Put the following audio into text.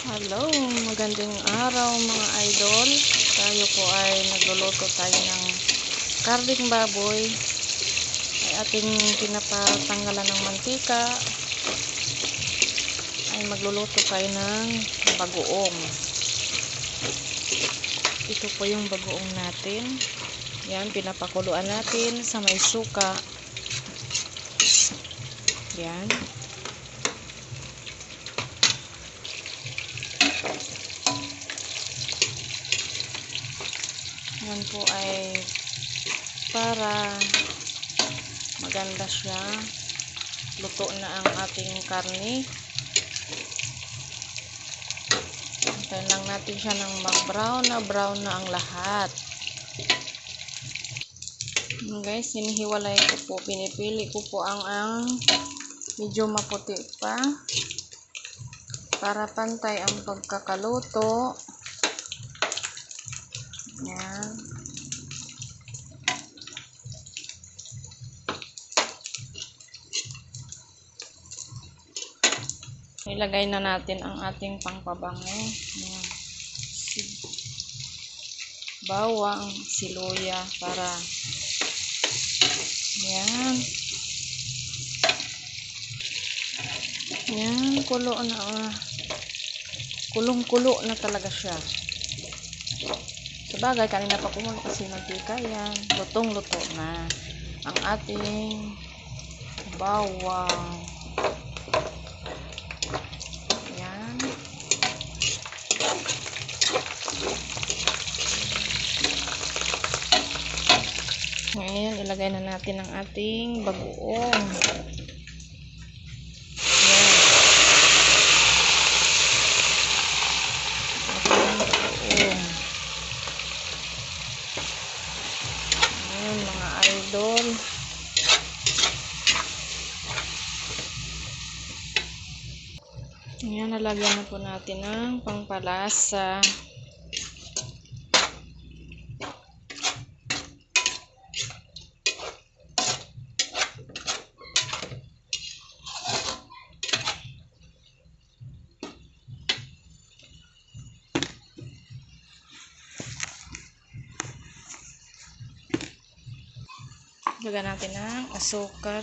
Hello, magandang araw mga idol. Tayo po ay nagluluto tayo ng karning baboy. Ay ating pinapatanggalan ng mantika. Ay magluluto tayo ng bagoong. Ito po yung bagoong natin. Yan, pinapakuluan natin sa may suka. Yan. Yan po ay para maganda siya. Luto na ang ating karne. Hintayin lang natin siya ng mag-brown na ang lahat. Guys, hinihiwalay ko po. Pinipili ko po ang medyo maputi pa para pantay ang pagkakaluto. Yan. Ilagay na natin ang ating pangpabango. Yan. Bawang, siluya para yan. Yan, kulo na. Kulong-kulo na talaga siya. Sabagay, kanina pa kumulo kasi mantika. Yan, lutong-luto na ang ating bawang. Yan. Ngayon, ilagay na natin ang ating bagoong. Mga idol, ayan, nalagyan na po natin ng pangpalasa. Lagyan natin ng asukal.